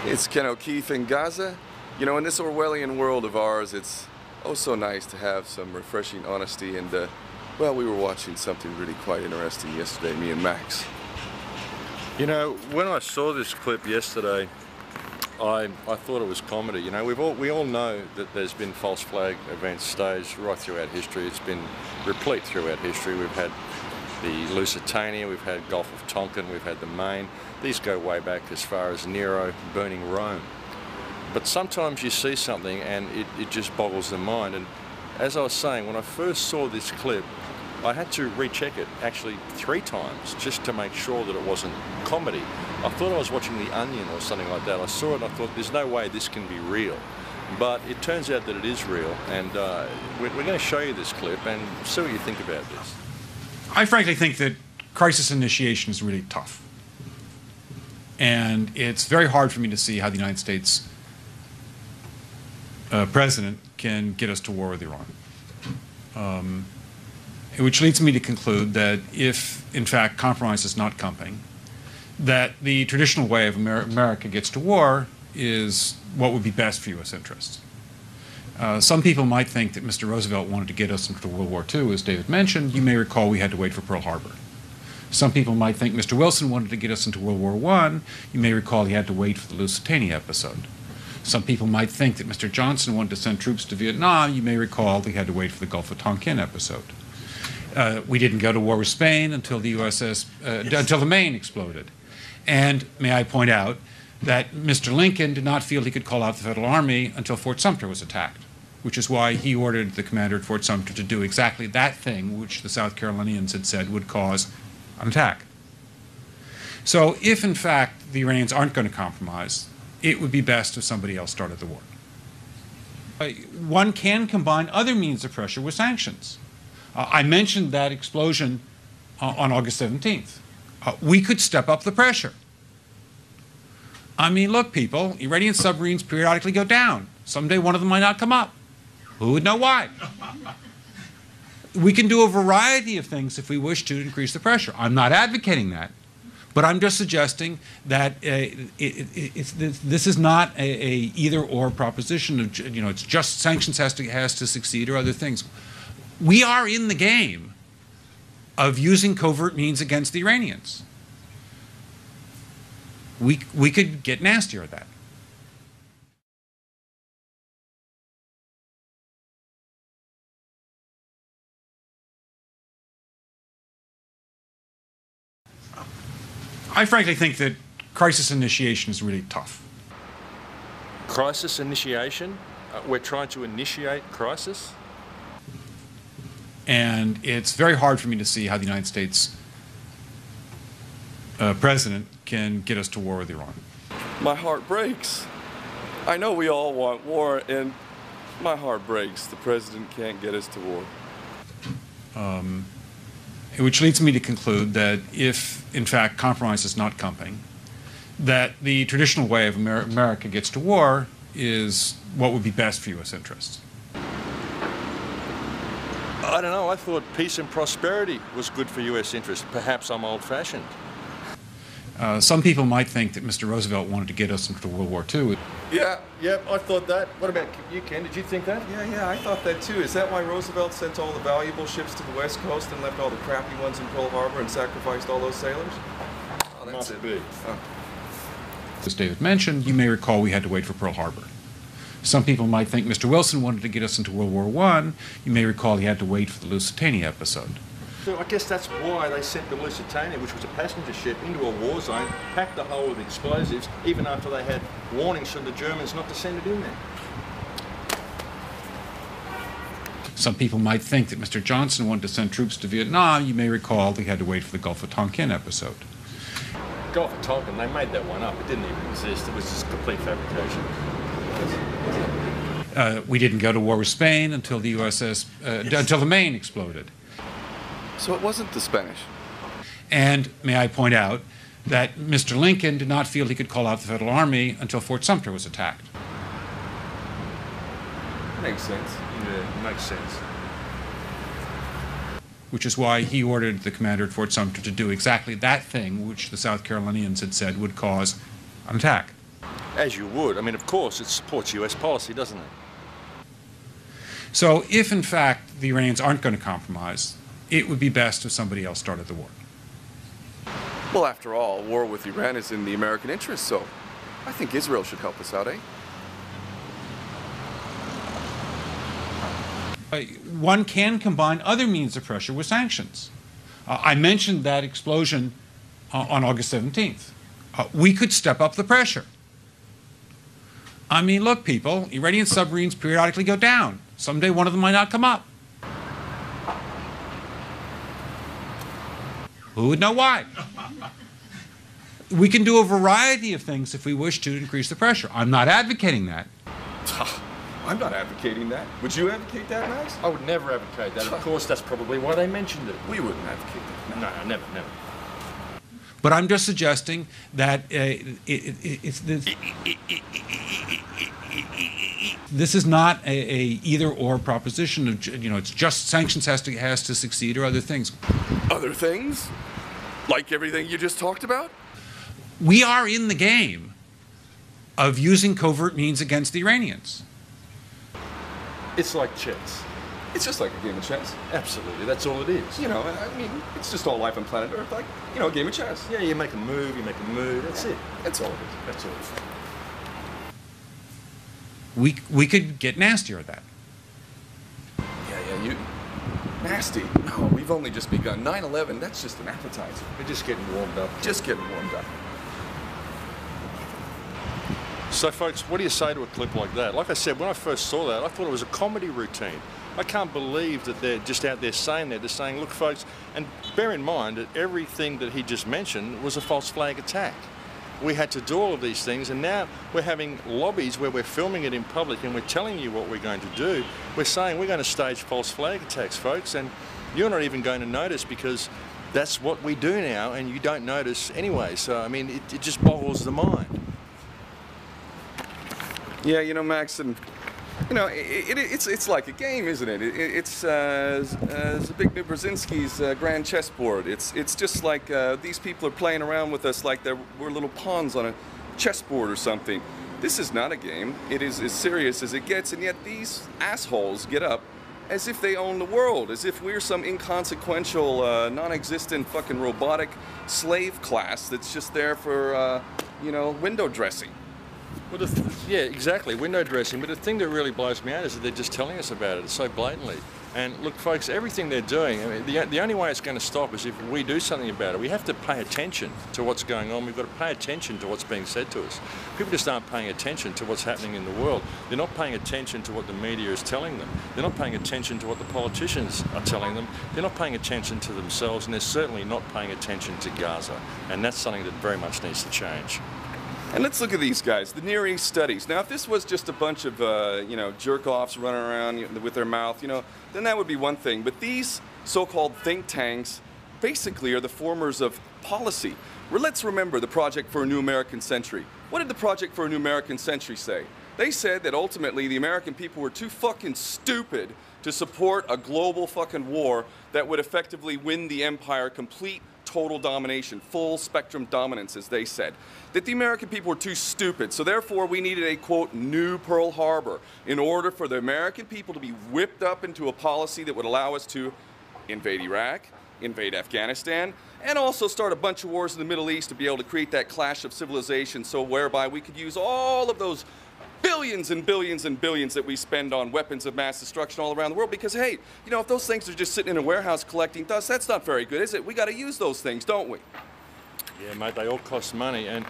It's Keefe in Gaza. You know, in this Orwellian world of ours, it's oh so nice to have some refreshing honesty and, well, we were watching something really quite interesting yesterday, me and Max. You know, when I saw this clip yesterday, I thought it was comedy. You know, we all know that there's been false flag events staged right throughout history. It's been replete throughout history. We've had the Lusitania, we've had Gulf of Tonkin, we've had the Maine. These go way back as far as Nero burning Rome. But sometimes you see something and it just boggles the mind. And as I was saying, when I first saw this clip, I had to recheck it actually 3 times just to make sure that it wasn't comedy. I thought I was watching The Onion or something like that. I saw it and I thought, there's no way this can be real. But it turns out that it is real, and we're going to show you this clip and see what you think about this. I frankly think that crisis initiation is really tough. And it's very hard for me to see how the United States president can get us to war with Iran. Which leads me to conclude that if, in fact, compromise is not coming, that the traditional way of America gets to war is what would be best for U.S. interests. Some people might think that Mr. Roosevelt wanted to get us into World War II, as David mentioned. You may recall we had to wait for Pearl Harbor. Some people might think Mr. Wilson wanted to get us into World War I. You may recall he had to wait for the Lusitania episode. Some people might think that Mr. Johnson wanted to send troops to Vietnam. You may recall he had to wait for the Gulf of Tonkin episode. We didn't go to war with Spain until the until the Maine exploded. And may I point out that Mr. Lincoln did not feel he could call out the Federal Army until Fort Sumter was attacked, which is why he ordered the commander at Fort Sumter to do exactly that thing which the South Carolinians had said would cause an attack. So if, in fact, the Iranians aren't going to compromise, it would be best if somebody else started the war. One can combine other means of pressure with sanctions. I mentioned that explosion on August 17th. We could step up the pressure. I mean, look, people, Iranian submarines periodically go down. Someday one of them might not come up. Who would know why? We can do a variety of things if we wish to increase the pressure. I'm not advocating that, but I'm just suggesting that this is not a either-or proposition of, you know, it's just sanctions has to succeed or other things. We are in the game of using covert means against the Iranians. We could get nastier at that. I frankly think that crisis initiation is really tough. Crisis initiation? We're trying to initiate crisis? And it's very hard for me to see how the United States president can get us to war with Iran. My heart breaks. I know we all want war, and my heart breaks. The president can't get us to war. Which leads me to conclude that if, in fact, compromise is not coming, that the traditional way of America gets to war is what would be best for U.S. interests. I don't know, I thought peace and prosperity was good for U.S. interests. Perhaps I'm old-fashioned. Some people might think that Mr. Roosevelt wanted to get us into World War II. Yeah, I thought that. What about you, Ken? Did you think that? Yeah, I thought that too. Is that why Roosevelt sent all the valuable ships to the West Coast and left all the crappy ones in Pearl Harbor and sacrificed all those sailors? Oh, that's Must be. Oh. As David mentioned, you may recall we had to wait for Pearl Harbor. Some people might think Mr. Wilson wanted to get us into World War I. You may recall he had to wait for the Lusitania episode. So I guess that's why they sent the Lusitania, which was a passenger ship, into a war zone, packed the hull with explosives, even after they had warnings from the Germans not to send it in there. Some people might think that Mr. Johnson wanted to send troops to Vietnam. You may recall he had to wait for the Gulf of Tonkin episode. Gulf of Tonkin, they made that one up. It didn't even exist. It was just complete fabrication. We didn't go to war with Spain until the until the Maine exploded. So it wasn't the Spanish. And may I point out that Mr. Lincoln did not feel he could call out the Federal Army until Fort Sumter was attacked. Makes sense. Yeah, makes sense. Which is why he ordered the commander at Fort Sumter to do exactly that thing which the South Carolinians had said would cause an attack. As you would. I mean, of course, it supports US policy, doesn't it? So if, in fact, the Iranians aren't going to compromise, it would be best if somebody else started the war. Well, after all, war with Iran is in the American interest, so I think Israel should help us out, eh? One can combine other means of pressure with sanctions. I mentioned that explosion on August 17th. We could step up the pressure. I mean, look, people, Iranian submarines periodically go down. Someday one of them might not come up. Who would know why? We can do a variety of things if we wish to increase the pressure. I'm not advocating that. I'm not advocating that. Would you advocate that, Max? I would never advocate that. Of course, that's probably why they mentioned it. We wouldn't advocate that. No, never. But I'm just suggesting that this is not a either-or proposition. It's just sanctions has to succeed or other things. Other things? Like everything you just talked about? We are in the game of using covert means against the Iranians. It's like chess. It's just like a game of chess. Absolutely, that's all it is. You know, I mean, it's just all life on planet Earth, like, a game of chess. Yeah, you make a move, that's it. That's all it is. That's all it is. We could get nastier at that. Yeah, you... Nasty? No, we've only just begun. 9/11, that's just an appetizer. We're just getting warmed up. Just getting warmed up. So, folks, what do you say to a clip like that? Like I said, when I first saw that, I thought it was a comedy routine. I can't believe that they're just out there saying that. They're saying, look, folks, and bear in mind that everything that he just mentioned was a false flag attack. We had to do all of these things, and now we're having lobbies where we're filming it in public and we're telling you what we're going to do. We're saying we're going to stage false flag attacks, folks, and you're not even going to notice because that's what we do now, and you don't notice anyway. So, I mean, it just boggles the mind. Yeah, Max, and it's like a game, isn't it? It's Zbigniew Brzezinski's grand chessboard. It's just like these people are playing around with us like we're little pawns on a chessboard or something. This is not a game. It is as serious as it gets, and yet these assholes get up as if they own the world, as if we're some inconsequential, non-existent fucking robotic slave class that's just there for, window dressing. Well, yeah, exactly, window dressing. But the thing that really blows me out is that they're just telling us about it so blatantly. And look, folks, everything they're doing, I mean, the only way it's going to stop is if we do something about it. We have to pay attention to what's going on. We've got to pay attention to what's being said to us. People just aren't paying attention to what's happening in the world. They're not paying attention to what the media is telling them. They're not paying attention to what the politicians are telling them. They're not paying attention to themselves, and they're certainly not paying attention to Gaza. And that's something that very much needs to change. And let's look at these guys, the Near East studies. Now, if this was just a bunch of, jerk-offs running around with their mouth, then that would be one thing. But these so-called think tanks basically are the formers of policy. Let's remember the Project for a New American Century. What did the Project for a New American Century say? They said that ultimately the American people were too fucking stupid to support a global fucking war that would effectively win the empire complete total domination, full spectrum dominance, as they said. That the American people were too stupid, so therefore we needed a, quote, new Pearl Harbor in order for the American people to be whipped up into a policy that would allow us to invade Iraq, invade Afghanistan, and also start a bunch of wars in the Middle East to be able to create that clash of civilization, so whereby we could use all of those billions and billions and billions that we spend on weapons of mass destruction all around the world, because hey, if those things are just sitting in a warehouse collecting dust, that's not very good, is it? We got to use those things, don't we? Yeah, mate, they all cost money, and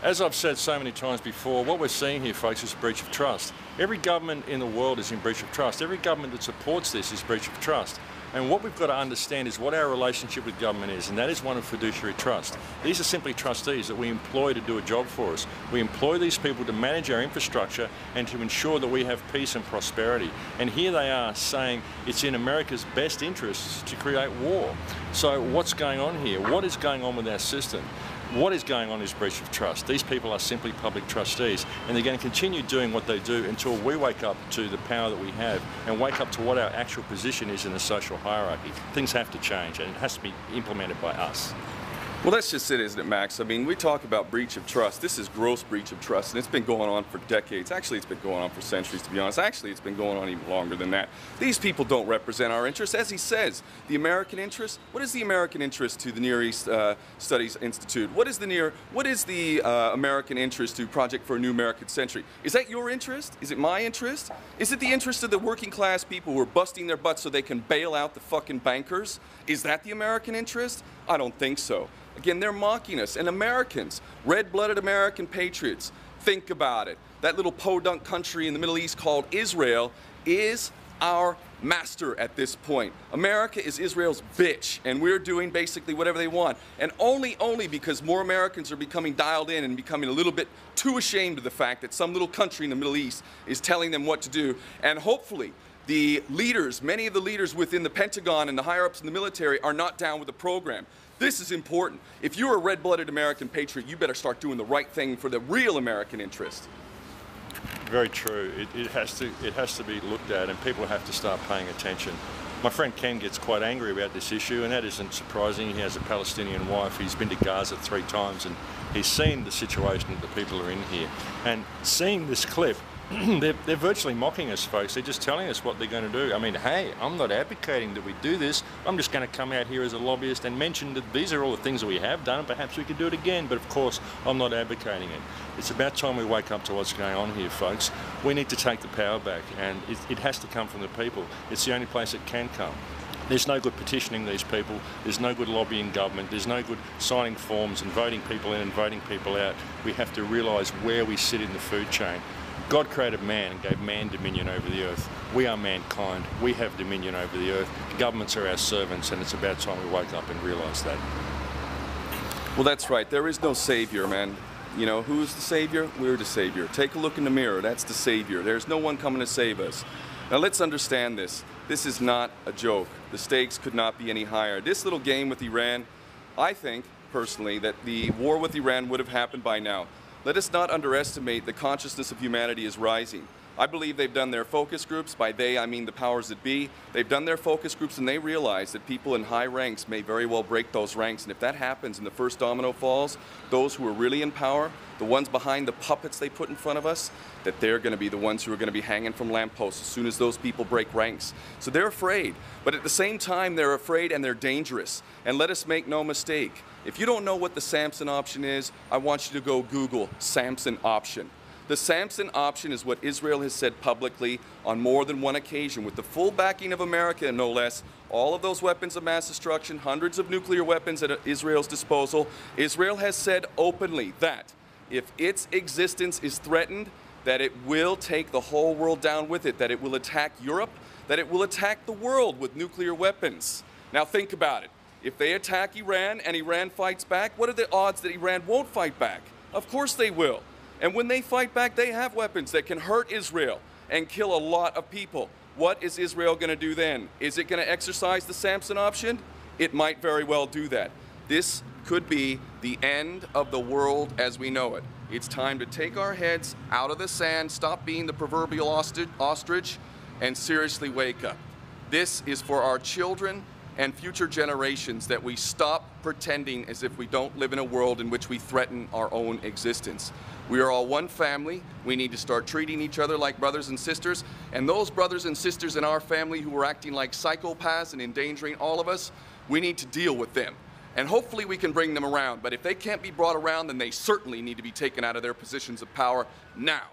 as I've said so many times before, what we're seeing here, folks, is a breach of trust. Every government in the world is in breach of trust. Every government that supports this is breach of trust. And what we've got to understand is what our relationship with government is, and that is one of fiduciary trust. These are simply trustees that we employ to do a job for us. We employ these people to manage our infrastructure and to ensure that we have peace and prosperity. And here they are saying it's in America's best interests to create war. So what's going on here? What is going on with our system? What is going on is breach of trust. These people are simply public trustees, and they're going to continue doing what they do until we wake up to the power that we have and wake up to what our actual position is in the social hierarchy. Things have to change, and it has to be implemented by us. Well, that's just it, isn't it, Max? I mean, we talk about breach of trust. This is gross breach of trust, and it's been going on for decades. Actually, it's been going on for centuries, to be honest. Actually, it's been going on even longer than that. These people don't represent our interests. As he says, the American interest, what is the American interest to the Near East Studies Institute? What is the American interest to Project for a New American Century? Is that your interest? Is it my interest? Is it the interest of the working class people who are busting their butts so they can bail out the fucking bankers? Is that the American interest? I don't think so. Again, they're mocking us. And Americans, red-blooded American patriots, think about it. That little podunk country in the Middle East called Israel is our master at this point. America is Israel's bitch, and we're doing basically whatever they want. And only because more Americans are becoming dialed in and becoming a little bit too ashamed of the fact that some little country in the Middle East is telling them what to do. And hopefully, the leaders, many of the leaders within the Pentagon and the higher-ups in the military are not down with the program. This is important. If you're a red-blooded American patriot, you better start doing the right thing for the real American interest. Very true. It has to be looked at, and people have to start paying attention. My friend Ken gets quite angry about this issue, and that isn't surprising. He has a Palestinian wife. He's been to Gaza 3 times, and he's seen the situation that the people are in here. And seeing this clip, they're virtually mocking us, folks. They're just telling us what they're going to do. I mean, hey, I'm not advocating that we do this. I'm just going to come out here as a lobbyist and mention that these are all the things that we have done, and perhaps we could do it again. But of course, I'm not advocating it. It's about time we wake up to what's going on here, folks. We need to take the power back, and it has to come from the people. It's the only place it can come. There's no good petitioning these people. There's no good lobbying government. There's no good signing forms and voting people in and voting people out. We have to realise where we sit in the food chain. God created man and gave man dominion over the earth. We are mankind. We have dominion over the earth. Governments are our servants, and it's about time we wake up and realise that. Well, that's right. There is no savior, man. You know, who's the savior? We're the savior. Take a look in the mirror. That's the savior. There's no one coming to save us. Now, let's understand this. This is not a joke. The stakes could not be any higher. This little game with Iran, I think, personally, that the war with Iran would have happened by now. Let us not underestimate the consciousness of humanity is rising. I believe they've done their focus groups. By they, I mean the powers that be. They've done their focus groups, and they realize that people in high ranks may very well break those ranks. And if that happens and the first domino falls, those who are really in power, the ones behind the puppets they put in front of us, that they're going to be the ones who are going to be hanging from lampposts as soon as those people break ranks. So they're afraid. But at the same time, they're afraid and they're dangerous. And let us make no mistake. If you don't know what the Samson option is, I want you to go Google Samson option. The Samson option is what Israel has said publicly on more than one occasion, with the full backing of America, no less. All of those weapons of mass destruction, hundreds of nuclear weapons at Israel's disposal. Israel has said openly that if its existence is threatened, that it will take the whole world down with it, that it will attack Europe, that it will attack the world with nuclear weapons. Now think about it. If they attack Iran and Iran fights back, what are the odds that Iran won't fight back? Of course they will. And when they fight back, they have weapons that can hurt Israel and kill a lot of people. What is Israel going to do then? Is it going to exercise the Samson option? It might very well do that. This could be the end of the world as we know it. It's time to take our heads out of the sand, stop being the proverbial ostrich, and seriously wake up. This is for our children and future generations, that we stop pretending as if we don't live in a world in which we threaten our own existence. We are all one family. We need to start treating each other like brothers and sisters. And those brothers and sisters in our family who are acting like psychopaths and endangering all of us, we need to deal with them. And hopefully we can bring them around. But if they can't be brought around, then they certainly need to be taken out of their positions of power now.